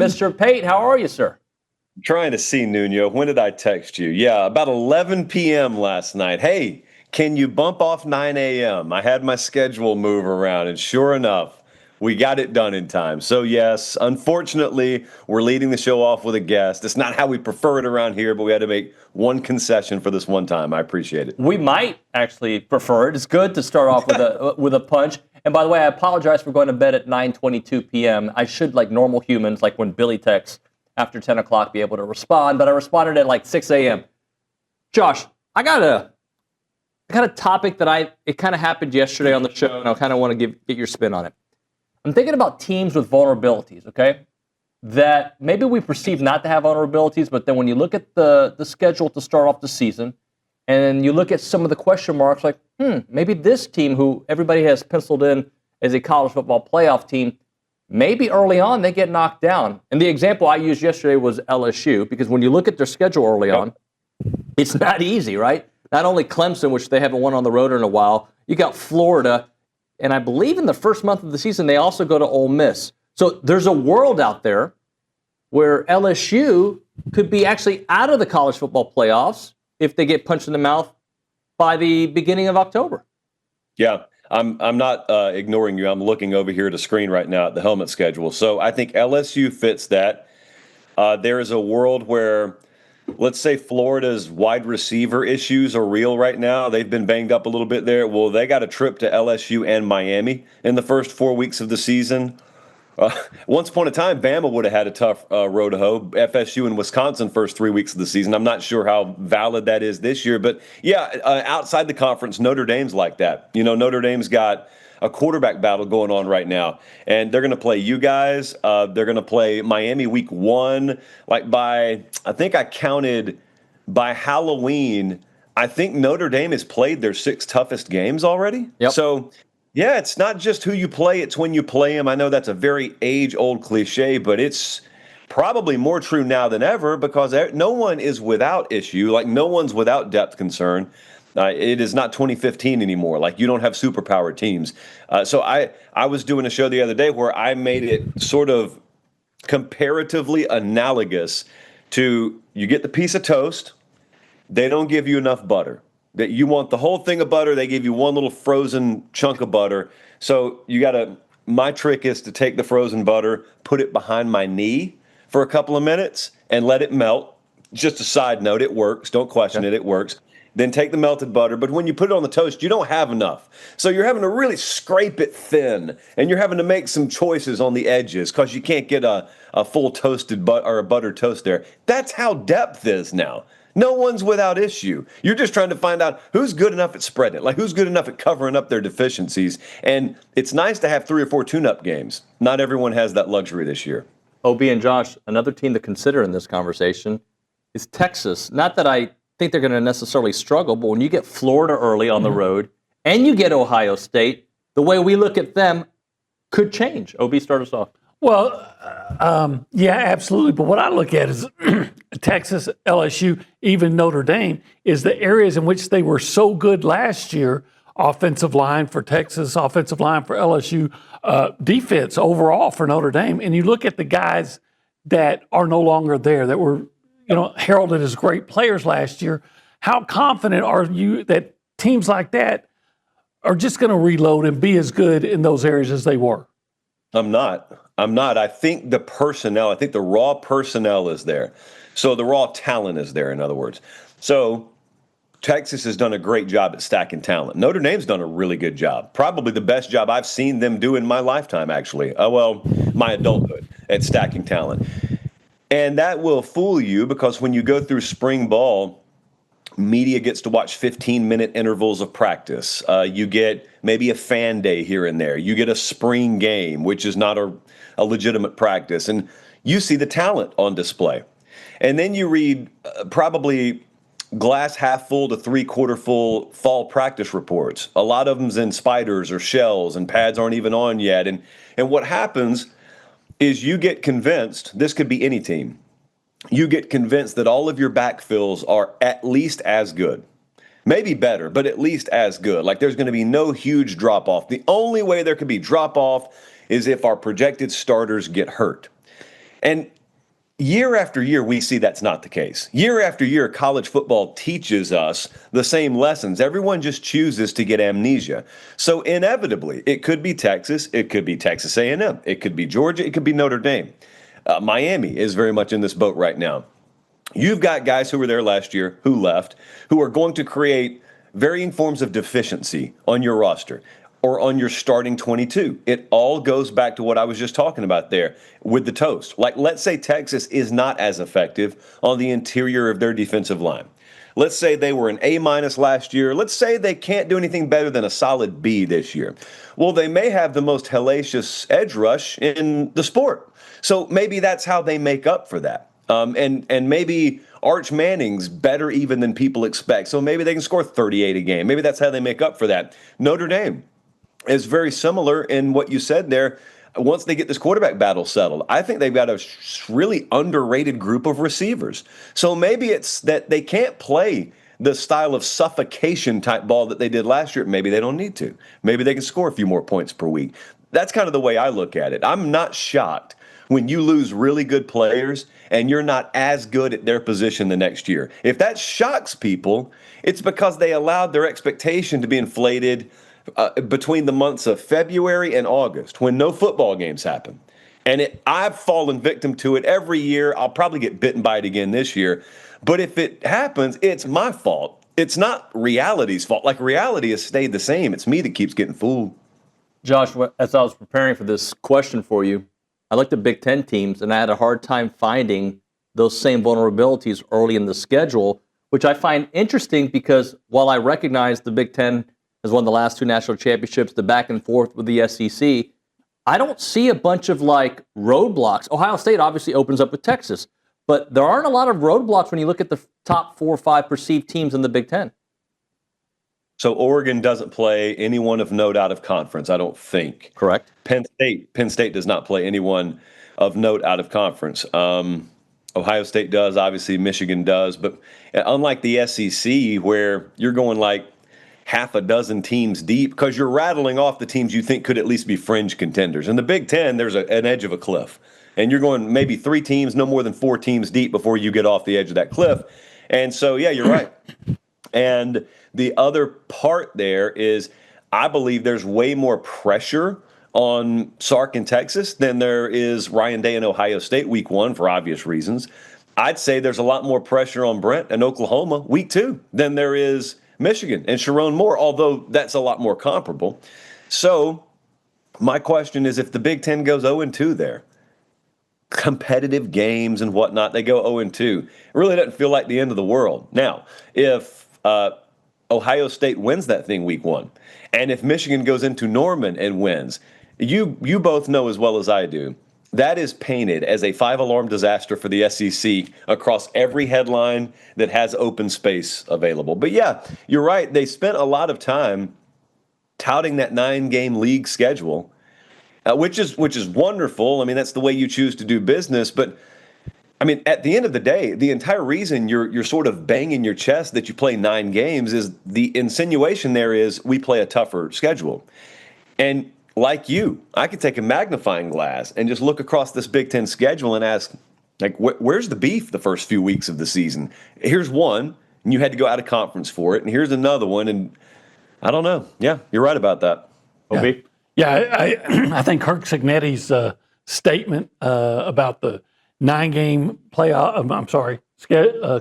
Mr. Pate. How are you, sir? I'm trying to see, Nuno. When did I text you? Yeah, about 11 p.m. last night. Hey, can you bump off 9 a.m.? I had my schedule move around, and sure enough, we got it done in time. So, yes, unfortunately, we're leading the show off with a guest. It's not how we prefer it around here, but we had to make one concession for this one time. I appreciate it. We might actually prefer it. It's good to start off with a punch. And by the way, I apologize for going to bed at 9:22 p.m. I should, like normal humans, like when Billy texts after 10 o'clock, be able to respond. But I responded at like 6 a.m. Josh, I got a topic that it kind of happened yesterday on the show, and I kind of want to get your spin on it. I'm thinking about teams with vulnerabilities, okay? That maybe we perceive not to have vulnerabilities, but then when you look at the schedule to start off the season, and you look at some of the question marks, like, maybe this team who everybody has penciled in as a college football playoff team, maybe early on they get knocked down. And the example I used yesterday was LSU, because when you look at their schedule early on, it's not easy, right? Not only Clemson, which they haven't won on the road in a while, you got Florida, and I believe in the first month of the season, they also go to Ole Miss. So there's a world out there where LSU could be actually out of the college football playoffs if they get punched in the mouth by the beginning of October. Yeah, I'm not ignoring you. I'm looking over here at the screen right now at the helmet schedule. So I think LSU fits that. There is a world where, let's say Florida's wide receiver issues are real right now. They've been banged up a little bit there. Well, they got a trip to LSU and Miami in the first 4 weeks of the season. Once upon a time, Bama would have had a tough road to hoe. FSU and Wisconsin first 3 weeks of the season. I'm not sure how valid that is this year. But, yeah, outside the conference, Notre Dame's like that. You know, Notre Dame's got a quarterback battle going on right now. And they're going to play you guys. They're going to play Miami week 1. Like I think I counted by Halloween, I think Notre Dame has played their 6 toughest games already. Yep. So, yeah, it's not just who you play, it's when you play them. I know that's a very age-old cliche, but it's probably more true now than ever because no one is without issue. Like, no one's without depth concern. It is not 2015 anymore. Like, you don't have superpower teams. So I was doing a show the other day where I made it sort of comparatively analogous to you get the piece of toast, they don't give you enough butter. That you want the whole thing of butter, they give you one little frozen chunk of butter. So my trick is to take the frozen butter, put it behind my knee for a couple of minutes and let it melt. Just a side note, it works. Don't question it works. Then take the melted butter, but when you put it on the toast, you don't have enough. So you're having to really scrape it thin, and you're having to make some choices on the edges because you can't get a full toasted or a buttered toast there. That's how depth is now. No one's without issue. You're just trying to find out who's good enough at spreading it, like who's good enough at covering up their deficiencies. And it's nice to have 3 or 4 tune-up games. Not everyone has that luxury this year. OB and Josh, another team to consider in this conversation is Texas. Not that I think they're going to necessarily struggle, but when you get Florida early on the road and you get Ohio State, the way we look at them could change. OB, start us off. Well, yeah, absolutely. But what I look at is Texas, LSU, even Notre Dame, is the areas in which they were so good last year. Offensive line for Texas, offensive line for LSU, defense overall for Notre Dame. And you look at the guys that are no longer there, that were heralded as great players last year. How confident are you that teams like that are just going to reload and be as good in those areas as they were? I'm not. I think the raw personnel is there. So the raw talent is there, in other words. So Texas has done a great job at stacking talent. Notre Dame's done a really good job. Probably the best job I've seen them do in my lifetime, actually. My adulthood at stacking talent. And that will fool you because when you go through spring ball, media gets to watch 15-minute intervals of practice. You get maybe a fan day here and there. You get a spring game, which is not a legitimate practice. And you see the talent on display. And then you read probably glass half full to 3/4 full fall practice reports. A lot of them's in spiders or shells, and pads aren't even on yet. And what happens is you get convinced, this could be any team, you get convinced that all of your backfills are at least as good. Maybe better, but at least as good. Like there's going to be no huge drop-off. The only way there could be drop-off is if our projected starters get hurt. And year after year, we see that's not the case. Year after year, college football teaches us the same lessons. Everyone just chooses to get amnesia. So inevitably, it could be Texas, it could be Texas A&M, it could be Georgia, it could be Notre Dame. Miami is very much in this boat right now. You've got guys who were there last year, who left, who are going to create varying forms of deficiency on your roster or on your starting 22. It all goes back to what I was just talking about there with the toast. Like, let's say Texas is not as effective on the interior of their defensive line. Let's say they were an A- last year. Let's say they can't do anything better than a solid B this year. Well, they may have the most hellacious edge rush in the sport. So maybe that's how they make up for that. And maybe Arch Manning's better even than people expect. So maybe they can score 38 a game. Maybe that's how they make up for that. Notre Dame is very similar in what you said there. Once they get this quarterback battle settled, I think they've got a really underrated group of receivers. So maybe it's that they can't play the style of suffocation type ball that they did last year. Maybe they don't need to. Maybe they can score a few more points per week. That's kind of the way I look at it. I'm not shocked when you lose really good players and you're not as good at their position the next year. If that shocks people, it's because they allowed their expectation to be inflated between the months of February and August when no football games happen. And I've fallen victim to it every year. I'll probably get bitten by it again this year. But if it happens, it's my fault. It's not reality's fault. Like, reality has stayed the same. It's me that keeps getting fooled. Josh, as I was preparing for this question for you, I looked at Big Ten teams, and I had a hard time finding those same vulnerabilities early in the schedule, which I find interesting because while I recognize the Big Ten has won the last two national championships, the back and forth with the SEC, I don't see a bunch of like roadblocks. Ohio State obviously opens up with Texas, but there aren't a lot of roadblocks when you look at the top 4 or 5 perceived teams in the Big Ten. So Oregon doesn't play anyone of note out of conference, I don't think. Correct. Penn State does not play anyone of note out of conference. Ohio State does, obviously Michigan does, but unlike the SEC where you're going like half a dozen teams deep because you're rattling off the teams you think could at least be fringe contenders. In the Big Ten, there's an edge of a cliff, and you're going maybe 3 teams, no more than 4 teams deep before you get off the edge of that cliff. And so, yeah, you're right. And the other part there is I believe there's way more pressure on Sark in Texas than there is Ryan Day in Ohio State week 1 for obvious reasons. I'd say there's a lot more pressure on Brent in Oklahoma week 2 than there is Michigan and Sharon Moore, although that's a lot more comparable. So my question is, if the Big Ten goes 0-2 there, competitive games and whatnot, they go 0-2, it really doesn't feel like the end of the world. Now, if Ohio State wins that thing week 1, and if Michigan goes into Norman and wins, you both know as well as I do, that is painted as a 5-alarm disaster for the SEC across every headline that has open space available. But yeah, you're right. They spent a lot of time touting that 9-game league schedule, which is wonderful. I mean, that's the way you choose to do business. But I mean, at the end of the day, the entire reason you're sort of banging your chest that you play 9 games is the insinuation there is we play a tougher schedule. And like you, I could take a magnifying glass and just look across this Big Ten schedule and ask, like, where's the beef the first few weeks of the season? Here's one, and you had to go out of conference for it, and here's another one, and I don't know. Yeah, you're right about that. Obi? Yeah, I think Kirk Cignetti's statement about the 9-game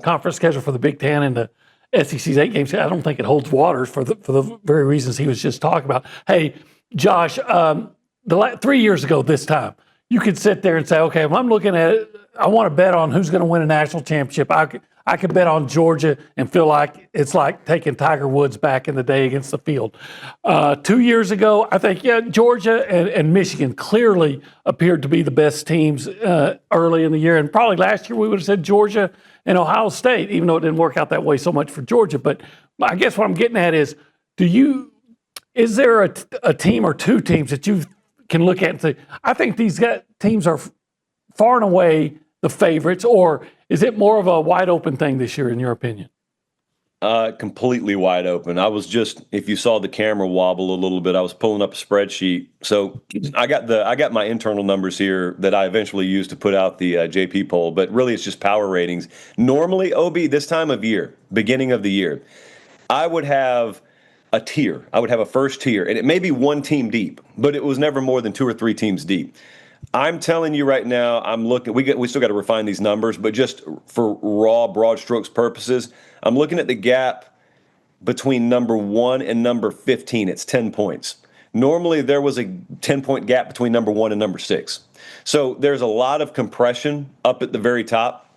conference schedule for the Big Ten and the SEC's 8 games, I don't think it holds waters for the very reasons he was just talking about. Hey, Josh, 3 years ago this time, you could sit there and say, okay, if I'm looking at it, I want to bet on who's going to win a national championship. I could bet on Georgia and feel like it's like taking Tiger Woods back in the day against the field. 2 years ago, I think, Georgia and Michigan clearly appeared to be the best teams early in the year. And probably last year we would have said Georgia and Ohio State, even though it didn't work out that way so much for Georgia. But I guess what I'm getting at is, is there a team or 2 teams that you can look at and say, I think these teams are far and away the favorites, or is it more of a wide open thing this year, in your opinion? Completely wide open. I was just, if you saw the camera wobble a little bit, I was pulling up a spreadsheet. So I got my internal numbers here that I eventually used to put out the JP poll, but really it's just power ratings. Normally, OB, this time of year, beginning of the year, I would have a tier. I would have a first tier, and it may be one team deep, but it was never more than 2 or 3 teams deep. I'm telling you right now, I'm looking. We still got to refine these numbers, but just for raw broad strokes purposes, I'm looking at the gap between number 1 and number 15. It's 10 points. Normally, there was a 10-point gap between number 1 and number 6. So there's a lot of compression up at the very top.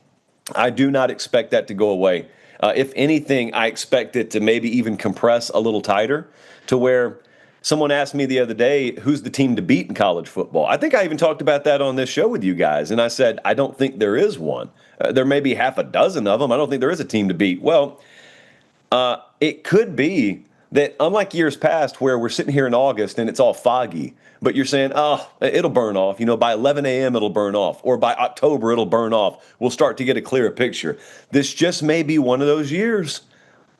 I do not expect that to go away. If anything, I expect it to maybe even compress a little tighter to where someone asked me the other day, who's the team to beat in college football? I think I even talked about that on this show with you guys. And I said, I don't think there is one. There may be half a dozen of them. I don't think there is a team to beat. Well, it could be that unlike years past where we're sitting here in August and it's all foggy, but you're saying, oh, it'll burn off. By 11 a.m. it'll burn off, or by October it'll burn off. We'll start to get a clearer picture. This just may be one of those years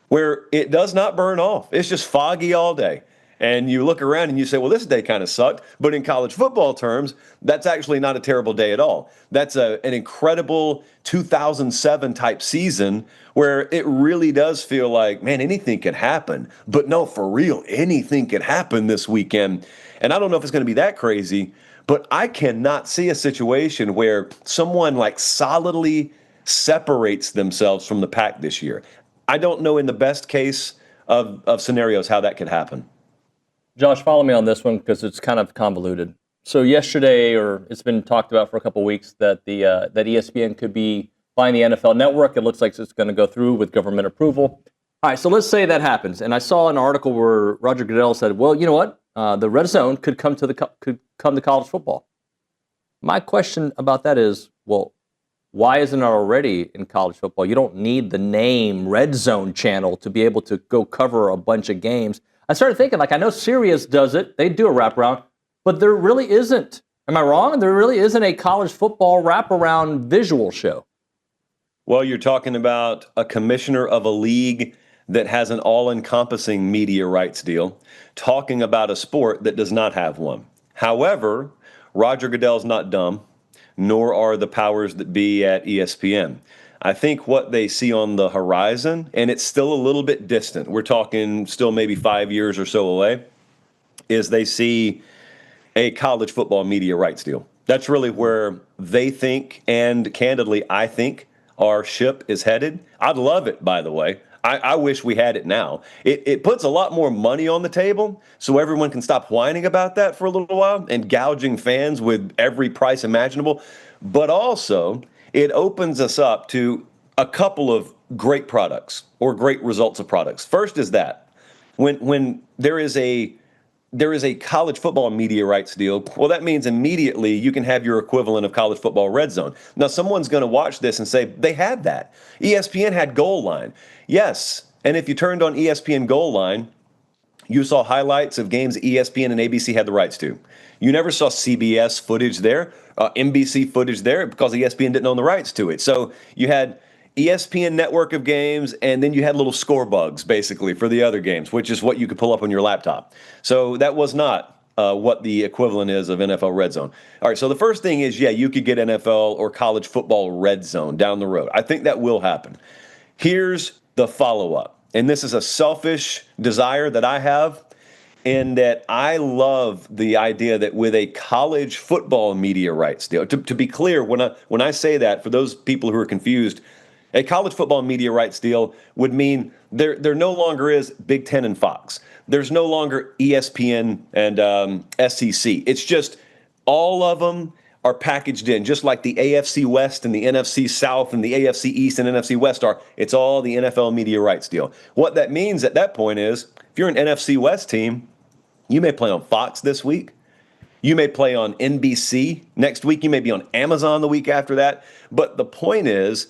where it does not burn off. It's just foggy all day. And you look around and you say, well, this day kind of sucked. But in college football terms, that's actually not a terrible day at all. That's an incredible 2007 type season where it really does feel like, man, anything can happen. But no, for real, anything can happen this weekend. And I don't know if it's going to be that crazy, but I cannot see a situation where someone like solidly separates themselves from the pack this year. I don't know in the best case of scenarios how that could happen. Josh, follow me on this one because it's kind of convoluted. So yesterday, or it's been talked about for a couple of weeks, that that ESPN could be buying the NFL Network. It looks like it's going to go through with government approval. All right, so let's say that happens. And I saw an article where Roger Goodell said, well, you know what? The red zone could come to college football. My question about that is, well, why isn't it already in college football? You don't need the name Red Zone Channel to be able to go cover a bunch of games. I started thinking, I know Sirius does it. They do a wraparound, but there really isn't. Am I wrong? There really isn't a college football wraparound visual show. Well, you're talking about a commissioner of a league that has an all-encompassing media rights deal, talking about a sport that does not have one. However, Roger Goodell's not dumb, nor are the powers that be at ESPN. I think what they see on the horizon, and it's still a little bit distant, we're talking still maybe 5 years or so away, is they see a college football media rights deal. That's really where they think, and candidly, I think our ship is headed. I'd love it, by the way. I wish we had it now. It puts a lot more money on the table so everyone can stop whining about that for a little while and gouging fans with every price imaginable. But also, it opens us up to a couple of great products or great results of products. First is that when there is a college football media rights deal, well, that means immediately you can have your equivalent of college football red zone. Now, someone's going to watch this and say, they had that. ESPN had Goal Line. Yes, and if you turned on ESPN Goal Line, you saw highlights of games ESPN and ABC had the rights to. You never saw CBS footage there, NBC footage there, because ESPN didn't own the rights to it. So you had ESPN network of games, and then you had little score bugs, basically, for the other games, which is what you could pull up on your laptop. So that was not what the equivalent is of NFL Red Zone. All right, so the first thing is, yeah, you could get NFL or college football Red Zone down the road. I think that will happen. Here's the follow-up, and this is a selfish desire that I have, in that I love the idea that with a college football media rights deal, to be clear, when I say that, for those people who are confused, a college football media rights deal would mean there no longer is Big Ten and Fox. There's no longer ESPN and SEC. It's just all of them are packaged in, just like the AFC West and the NFC South and the AFC East and NFC West are. It's all the NFL media rights deal. What that means at that point is, if you're an NFC West team, you may play on Fox this week. You may play on NBC next week. You may be on Amazon the week after that. But the point is,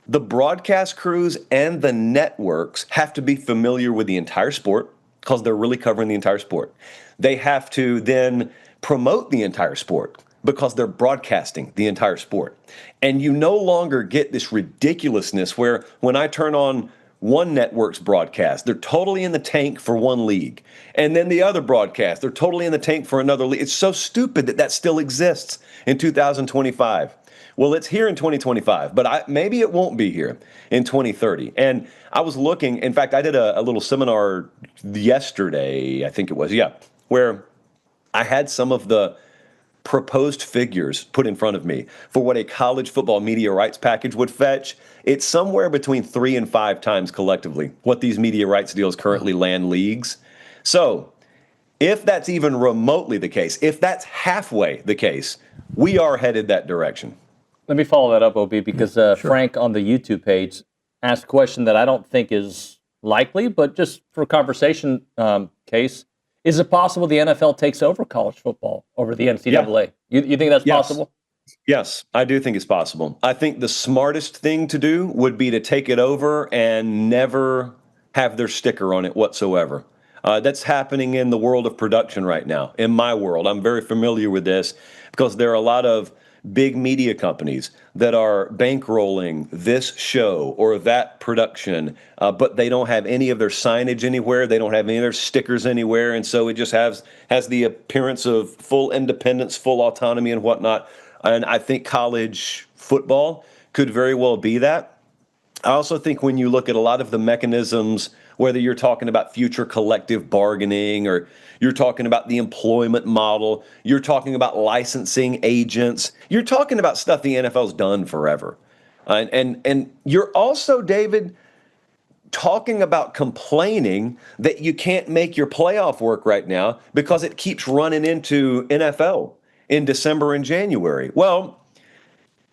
the broadcast crews and the networks have to be familiar with the entire sport because they're really covering the entire sport. They have to then promote the entire sport because they're broadcasting the entire sport. And you no longer get this ridiculousness where when I turn on one network's broadcast. They're totally in the tank for one league. And then the other broadcast, they're totally in the tank for another league. It's so stupid that that still exists in 2025. Well, it's here in 2025, but maybe it won't be here in 2030. And I was looking, in fact, I did a little seminar yesterday, I think it was, where I had some of the proposed figures put in front of me for what a college football media rights package would fetch. It's somewhere between 3 and 5 times collectively what these media rights deals currently land leagues. So if that's even remotely the case, if that's halfway the case, we are headed that direction. Let me follow that up, OB, because Sure. Frank on the YouTube page asked a question that I don't think is likely, but just for conversation case, is it possible the NFL takes over college football over the NCAA? You think that's possible? Yes, I do think it's possible. I think the smartest thing to do would be to take it over and never have their sticker on it whatsoever. That's happening in the world of production right now. In my world, I'm very familiar with this because there are a lot of big media companies that are bankrolling this show or that production, but they don't have any of their signage anywhere. They don't have any of their stickers anywhere. And so it just has the appearance of full independence, full autonomy and whatnot. And I think college football could very well be that. I also think when you look at a lot of the mechanisms, whether you're talking about future collective bargaining or you're talking about the employment model, you're talking about licensing agents, you're talking about stuff the NFL's done forever. And you're also, David, talking about complaining that you can't make your playoff work right now because it keeps running into NFL in December and January. Well,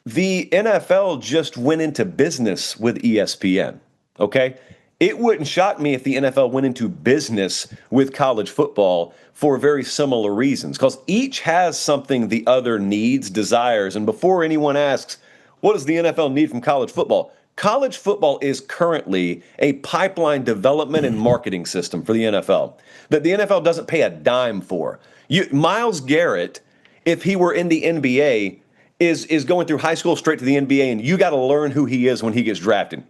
the NFL just went into business with ESPN, okay? It wouldn't shock me if the NFL went into business with college football for very similar reasons, because each has something the other needs, desires. And before anyone asks, what does the NFL need from college football? College football is currently a pipeline development and marketing system for the NFL that the NFL doesn't pay a dime for. Myles Garrett, if he were in the NBA, is going through high school straight to the NBA, and you got to learn who he is when he gets drafted.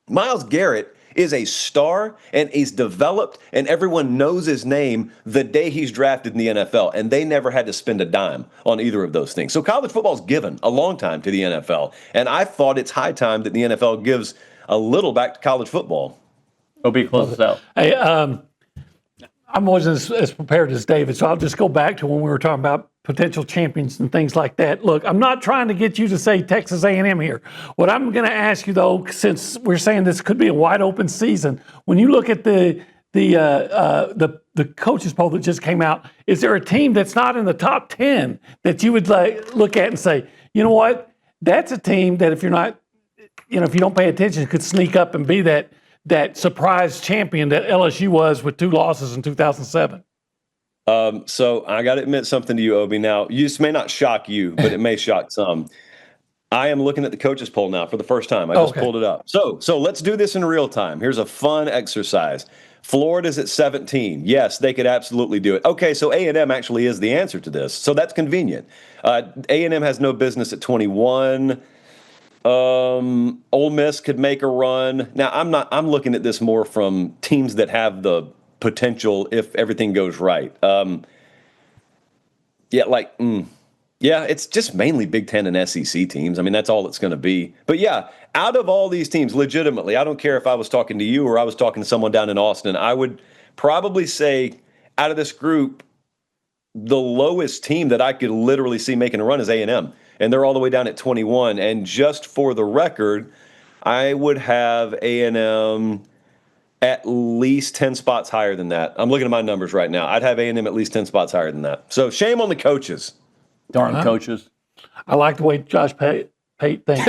Myles Garrett is a star, and he's developed, and everyone knows his name the day he's drafted in the NFL, and they never had to spend a dime on either of those things. So college football's given a long time to the NFL, and I thought it's high time that the NFL gives a little back to college football. OB, close this out. Hey, I wasn't as prepared as David, so I'll just go back to when we were talking about potential champions and things like that. Look, I'm not trying to get you to say Texas A&M here. What I'm going to ask you, though, since we're saying this could be a wide open season, when you look at the coaches poll that just came out, is there a team that's not in the top 10 that you would look at and say, you know what, that's a team that if you're not, if you don't pay attention, could sneak up and be that surprise champion that LSU was with 2 losses in 2007? So I got to admit something to you, Obi. Now, this may not shock you, but it may shock some. I am looking at the coaches poll now for the first time. I just pulled it up. So let's do this in real time. Here's a fun exercise. Florida's at 17. Yes, they could absolutely do it. Okay, so A&M actually is the answer to this. So that's convenient. A&M has no business at 21. Ole Miss could make a run. Now, I'm looking at this more from teams that have the potential if everything goes right. It's just mainly Big Ten and SEC teams. I mean, that's all it's going to be. But yeah, out of all these teams, legitimately, I don't care if I was talking to you or I was talking to someone down in Austin, I would probably say out of this group, the lowest team that I could literally see making a run is A&M. And they're all the way down at 21. And just for the record, I would have A&M at least 10 spots higher than that. I'm looking at my numbers right now. I'd have A&M at least 10 spots higher than that. So shame on the coaches. Darn coaches. I like the way Josh Pate thinks.